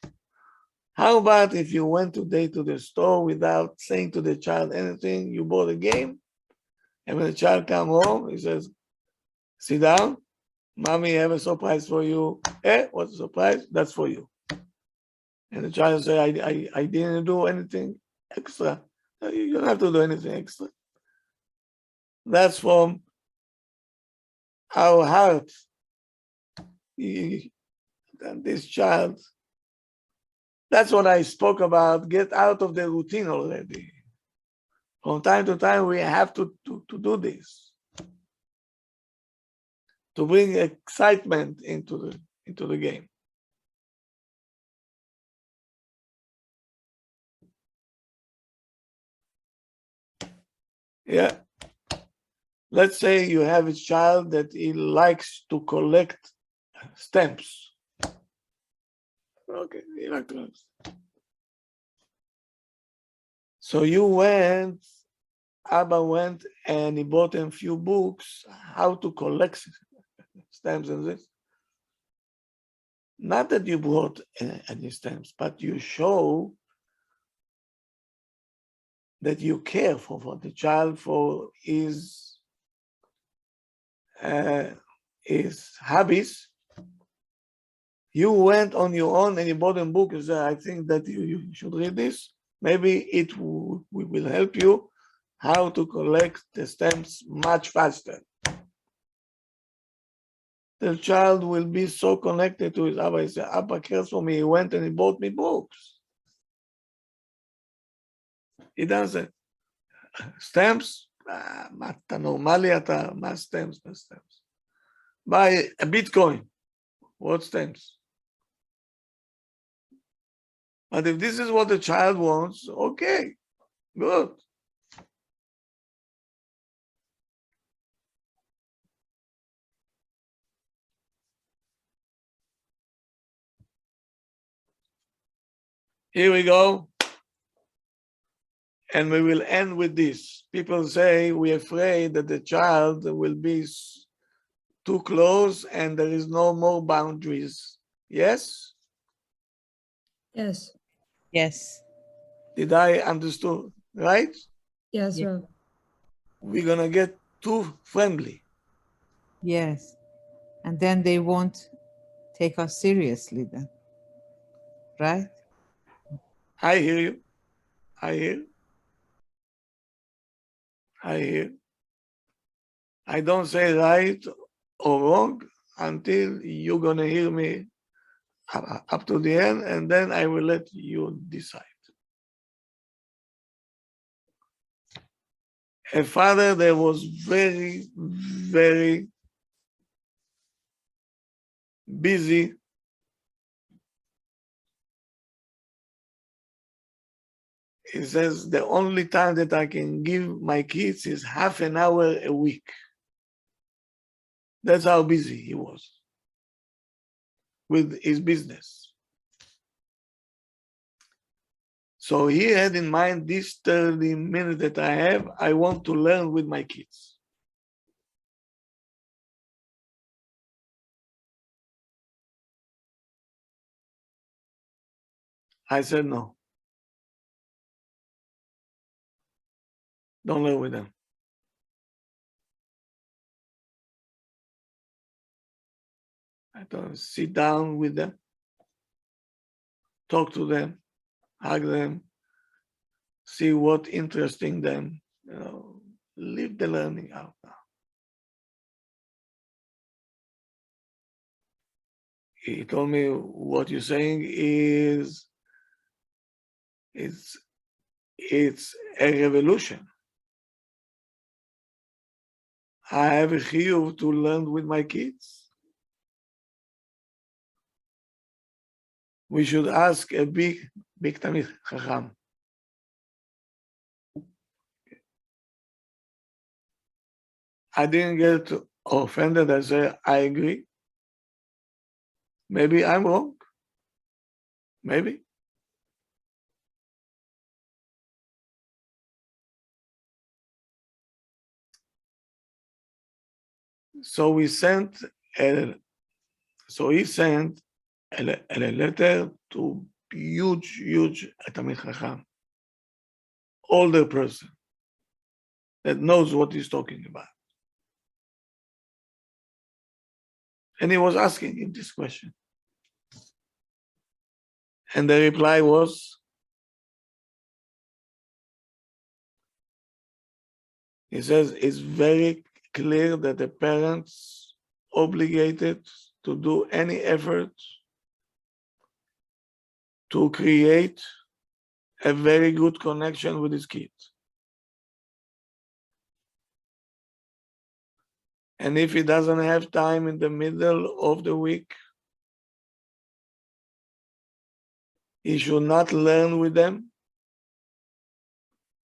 How about if you went today to the store without saying to the child anything, you bought a game, and when the child come home, he says, sit down, mommy, I have a surprise for you. What's a surprise? That's for you. And the child say, I didn't do anything extra. You don't have to do anything extra. That's from our heart. This child, that's what I spoke about. Get out of the routine already. From time to time, we have to do this. To bring excitement into the game. Yeah. Let's say you have a child that he likes to collect stamps. Okay, he likes to collect. So Abba went and he bought him a few books, how to collect stamps and this. not that you brought any stamps, but you show that you care for the child, for his hobbies. You went on your own and you bought a book. You said, I think that you should read this. Maybe it will help you how to collect the stamps much faster. The child will be so connected to his Abba. He said, Abba cares for me. He went and he bought me books. He doesn't. Stamps? אתה נורמלי, מה stamps? Buy a Bitcoin. What stamps? But if this is what the child wants, okay, good. Here we go. And we will end with this. People say we're afraid that the child will be too close and there is no more boundaries. Yes? Yes. Yes. Did I understand right? Yes, Yeah. Rav. We're gonna get too friendly. Yes. And then they won't take us seriously then. Right? I hear you. I hear. I hear. I don't say right or wrong until you're gonna hear me up to the end, and then I will let you decide. A father that was very, very busy. He says, the only time that I can give my kids is half an hour a week. That's how busy he was with his business. So he had in mind this 30 minutes that I have, I want to learn with my kids. I said, no. Don't learn with them. I don't sit down with them, talk to them, hug them, see what interesting them, leave the learning out now. He told me what you're saying is it's a revolution. I have a chiyuv to learn with my kids. We should ask a big Tamid Chacham. I didn't get offended. I said, I agree. Maybe I'm wrong. Maybe. So he sent a letter to huge Tamid Chacham, older person that knows what he's talking about. And he was asking him this question. And the reply was, he says, it's very clear that the parents obligated to do any effort to create a very good connection with his kids. And if he doesn't have time in the middle of the week, he should not learn with them.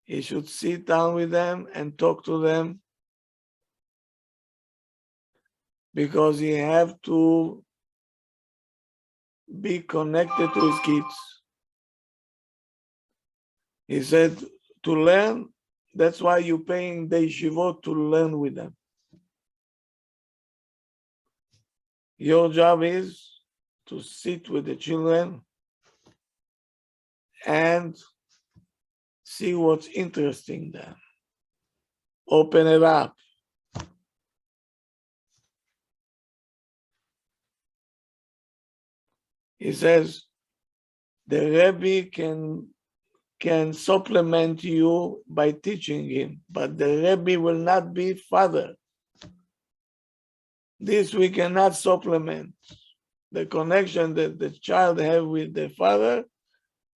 He should sit down with them and talk to them, because he have to be connected to his kids. He said, to learn, that's why you're paying the yeshivot to learn with them. Your job is to sit with the children and see what's interesting them. Open it up. He says, the Rebbe can supplement you by teaching him, but the Rebbe will not be father. This we cannot supplement. The connection that the child have with the father,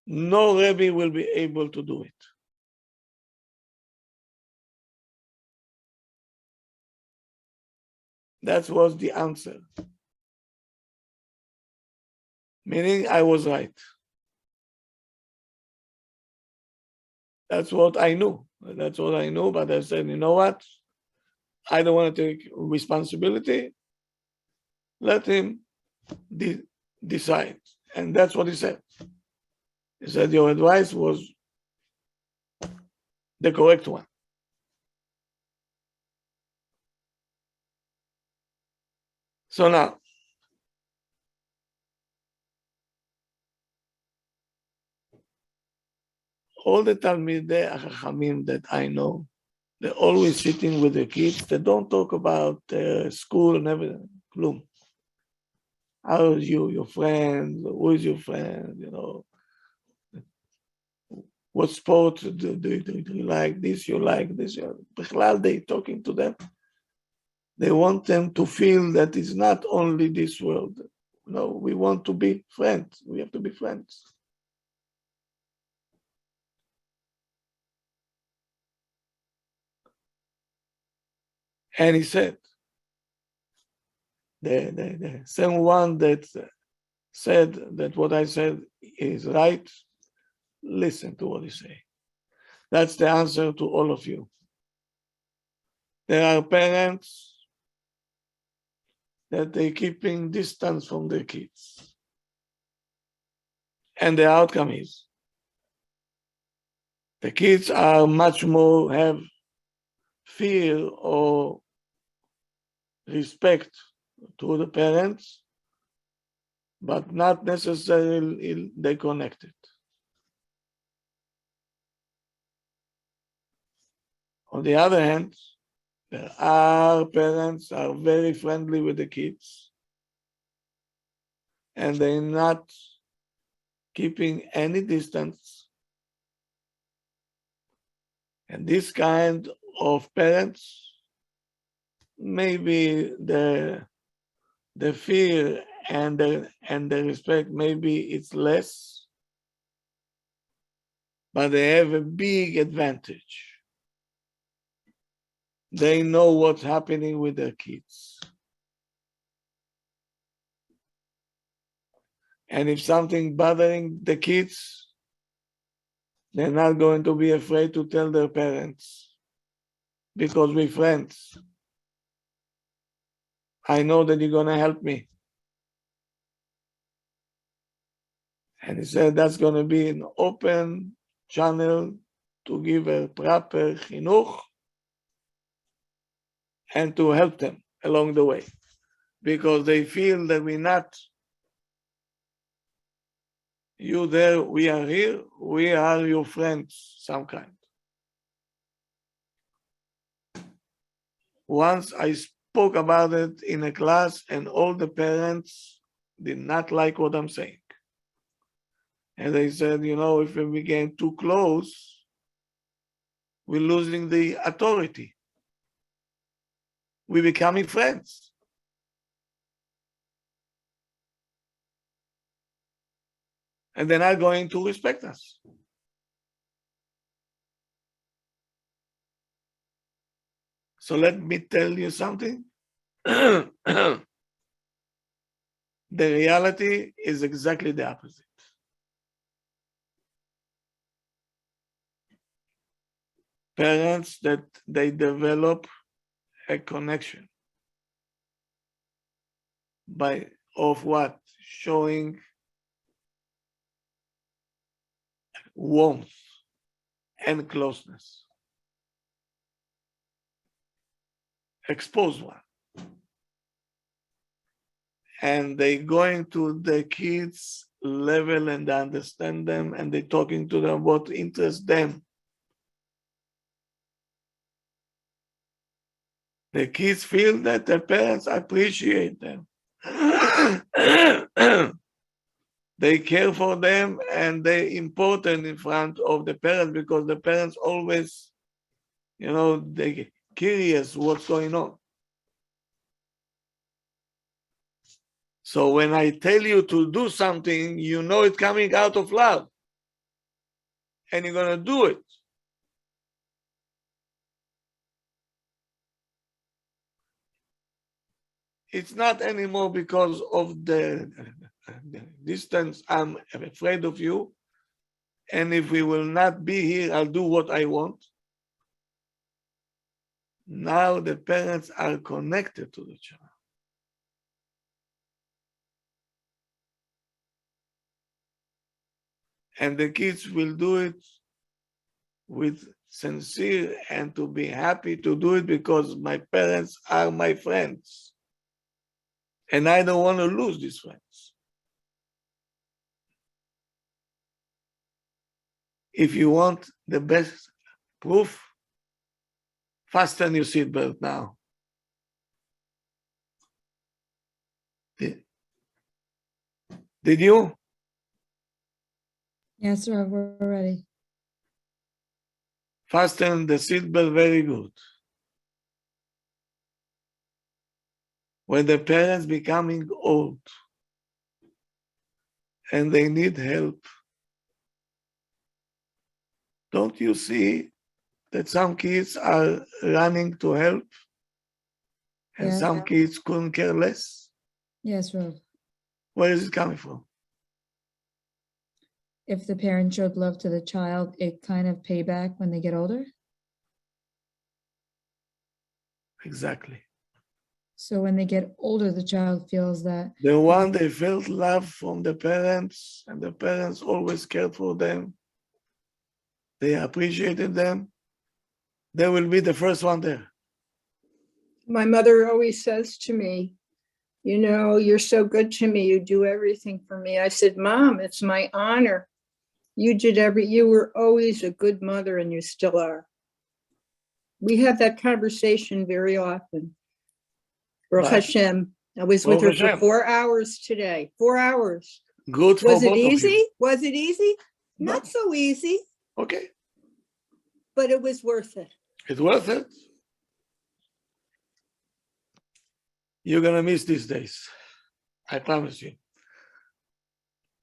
no Rebbe will be able to do it. That was the answer. Meaning I was right. That's what I knew. That's what I knew, but I said, you know what? I don't want to take responsibility. Let him decide. And that's what he said. He said, your advice was the correct one. So now, all the Talmidei Chachamim that I know, they're always sitting with the kids. They don't talk about school and everything. Klum. How is your friend? Who is your friend? You know, what sport do you like? This you like this. Bechlal, they talking to them. They want them to feel that it's not only this world. No, we want to be friends. We have to be friends. And he said, the same one that said that what I said is right, listen to what he say. That's the answer to all of you. There are parents that they're keeping distance from their kids. And the outcome is the kids are much more have fear or respect to the parents, but not necessarily they connected. On the other hand, there are parents are very friendly with the kids, and they're not keeping any distance. And this kind of parents, maybe the fear and the respect, maybe it's less, but they have a big advantage. They know what's happening with their kids. And if something bothering the kids, they're not going to be afraid to tell their parents because we're friends. I know that you're going to help me. And he said that's going to be an open channel to give a proper chinuch and to help them along the way, because they feel that we're not, you there, we are here, we are your friends, some kind. Once I spoke about it in a class and all the parents did not like what I'm saying. And they said, you know, if we get too close, we're losing the authority. We're becoming friends. And they're not going to respect us. So let me tell you something. The reality is exactly the opposite. Parents that they develop a connection of what? Showing warmth and closeness. Expose one. and they going to the kids' level and they understand them and they talking to them what interests them. The kids feel that their parents appreciate them. They care for them and they're important in front of the parents because the parents always, they curious what's going on. So when I tell you to do something, it's coming out of love. And you're going to do it. It's not anymore because of the distance. I'm afraid of you. And if we will not be here, I'll do what I want. Now the parents are connected to the child. And the kids will do it with sincere and to be happy to do it because my parents are my friends. And I don't want to lose these friends. If you want the best proof, fasten your seatbelt now. Did you? Yes, sir, we're ready. Fasten the seatbelt very good. When the parents becoming old and they need help, don't you see that some kids are running to help and Yeah. some kids couldn't care less? Yes, Rav. Where is it coming from? If the parent showed love to the child, it kind of pay back when they get older. Exactly. So when they get older, the child feels that The one they felt love from the parents and the parents always cared for them. They appreciated them. They will be the first one there. My mother always says to me, you're so good to me. You do everything for me. I said, Mom, it's my honor. You were always a good mother and you still are. We have that conversation very often. Baruch Hashem. I was with her for 4 hours today. 4 hours. Good for Was it both of easy? you. Was it easy? No. Not so easy, Okay. but it was worth it. It's worth it. You're going to miss these days. I promise you.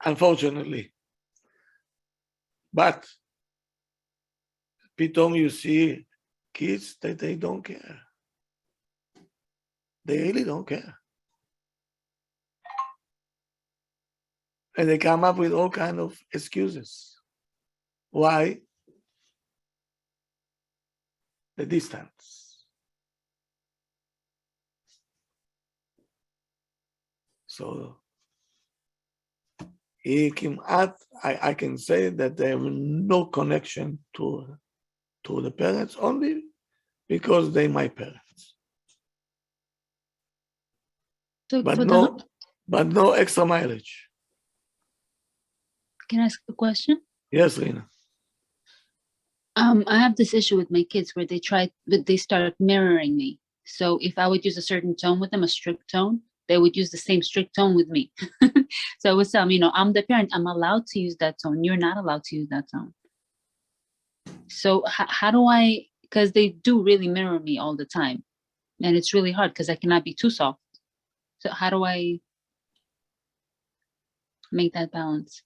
Unfortunately. But pitoom you see kids that they don't care. They really don't care. And they come up with all kinds of excuses. Why? The distance. So I can say that they have no connection to the parents only because they're my parents. So But no extra mileage. can I ask a question? Yes, Rina. I have this issue with my kids where they start mirroring me. So if I would use a certain tone with them, a strict tone, they would use the same strict tone with me. So I would tell them, I'm the parent, I'm allowed to use that tone. You're not allowed to use that tone. So how do I, because they do really mirror me all the time. And it's really hard because I cannot be too soft. So how do I make that balance?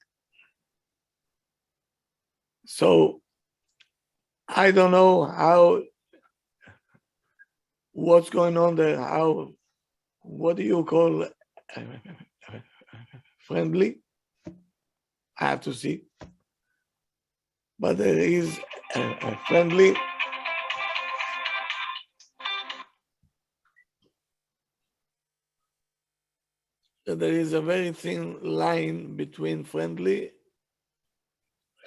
So I don't know what's going on there, what do you call friendly? I have to see. But there is a friendly. There is a very thin line between friendly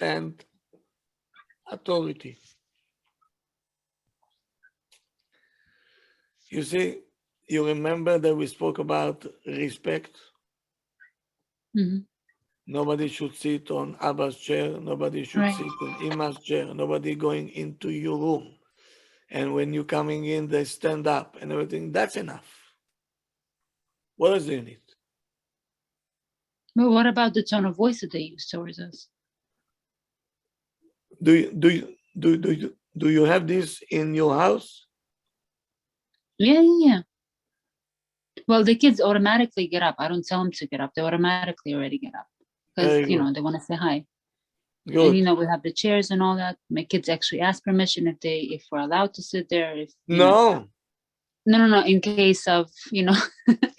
and authority. You see, You remember that we spoke about respect? Hmm. Nobody should sit on Abba's chair. Nobody should Right. sit on Ima's chair. Nobody going into your room. And when you're coming in, they stand up and everything. That's enough. What else do you need? But what about the tone of voice that they use towards us? Do you have this in your house? Yeah. Well, the kids automatically get up. I don't tell them to get up. They automatically already get up Very because, you know, good. they want to say hi. Good. And, you know, we have the chairs and all that. My kids actually ask permission if we're allowed to sit there. If you know. No. In case of, you know,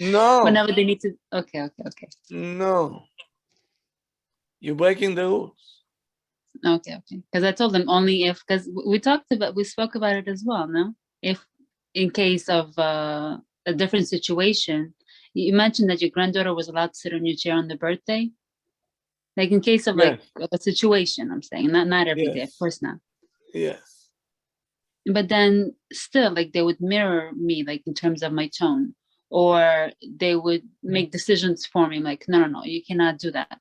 No. whenever they need to. Okay. No. You're breaking the rules. Okay. Because I told them only if, because we spoke about it as well, no? If in case of a different situation, you mentioned that your granddaughter was allowed to sit on your chair on the birthday. Like in case of like a situation, I'm saying, not every day, of course not. Yes. But then still, like they would mirror me, like in terms of my tone, or they would make decisions for me. Like, no, you cannot do that.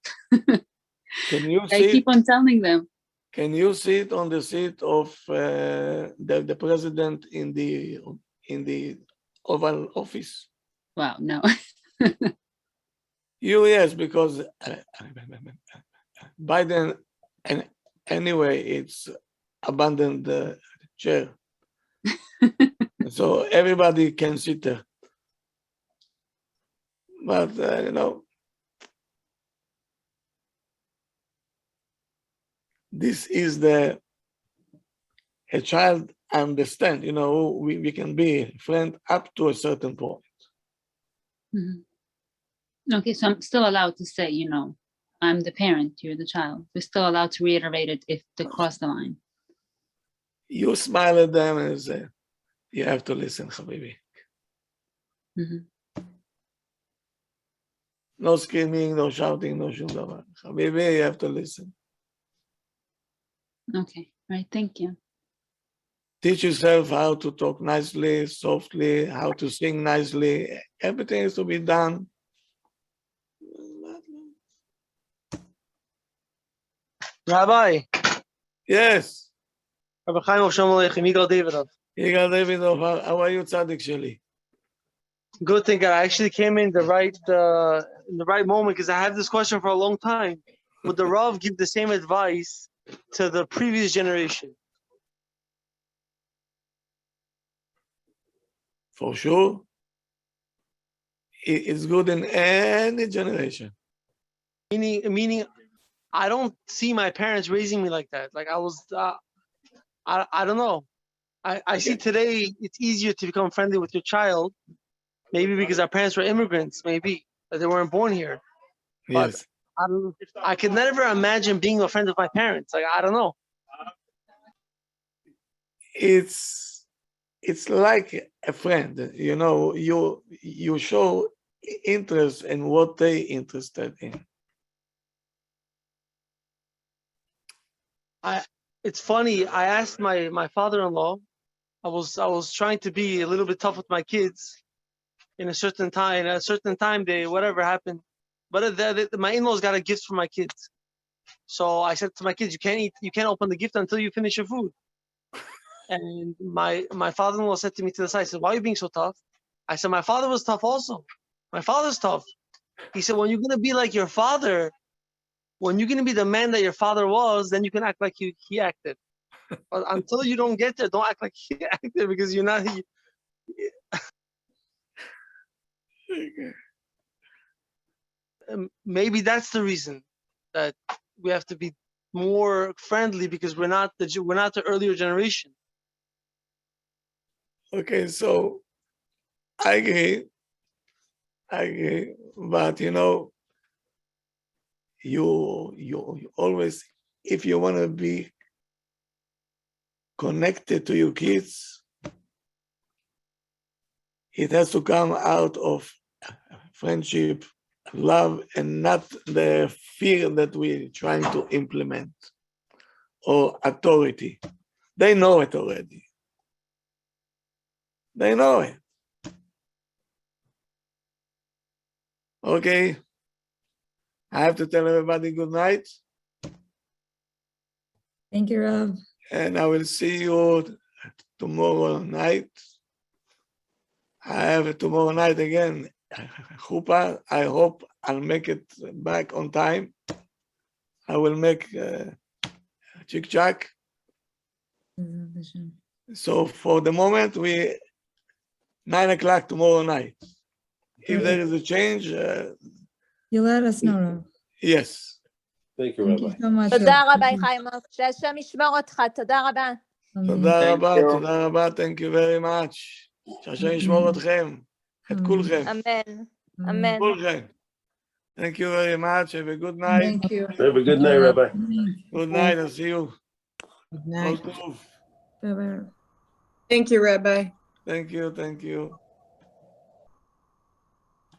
Can you I keep on telling them. Can you sit on the seat of the president in the Oval Office? Wow, no. Yes, because Biden, and anyway, it's abandoned the chair, so everybody can sit there. But you know, this is a child understand. You know, we can be friend up to a certain point. Mm-hmm. Okay, so I'm still allowed to say, you know, I'm the parent, you're the child. We're still allowed to reiterate it if they cross the line. You smile at them and say, you have to listen, Habibi. Mm-hmm. No screaming, no shouting, no shum davar. Habibi, you have to listen. Okay, right, thank you. Teach yourself how to talk nicely, softly, how to sing nicely. Everything is to be done. Rabbi. Yes. Rabbi Haimoff, Shalom Aleichem, Yigal Davidov. Yigal Davidov, how are you, Tzaddik Sheli? Good thing I actually came in the right moment because I have this question for a long time. Would the Rav give the same advice to the previous generation? For sure. It's good in any generation. Meaning, I don't see my parents raising me like that. Like I was, I don't know. I see today it's easier to become friendly with your child, maybe because our parents were immigrants, maybe that they weren't born here. Yes. But I could never imagine being a friend of my parents. Like I don't know. It's like a friend, you know. You show interest in what they interested in. It's funny. I asked my father-in-law. I was trying to be a little bit tough with my kids. In a certain time, they whatever happened. But my in-laws got a gift for my kids. So I said to my kids, you can't open the gift until you finish your food. And my father-in-law said to me to the side, he said, why are you being so tough? I said, my father was tough also. My father's tough. He said, when you're going to be like your father, when you're going to be the man that your father was, then you can act like he acted. But until you don't get there, don't act like he acted because you're not. Maybe that's the reason that we have to be more friendly because we're not the earlier generation. Okay, so I agree, but you know, you always, if you want to be connected to your kids, it has to come out of friendship, love, and not the fear that we're trying to implement or authority. They know it already. They know it. Okay. I have to tell everybody good night. Thank you, Rav. And I will see you tomorrow night. I have tomorrow night again. Chuppah. I hope I'll make it back on time. I will make chick chack. So for the moment, 9 o'clock tomorrow night. If there is a change, You let us know, Rav. yes. Thank you, Thank Rabbi. you so much. תודה Rav. רבה, חיימוף. שהשם ישמור אותך, תודה רבה. תודה רבה, תודה רבה. Thank you very much. שהשם ישמור אתכם, את כולכם. אמן, אמן. כולכם. Thank you very much. Have a good night. Thank you. Have a good night, Rabbi. Good night. I'll see you. Good night. All טוב. Bye-bye. Thank you, Rabbi. Thank you. Thank you.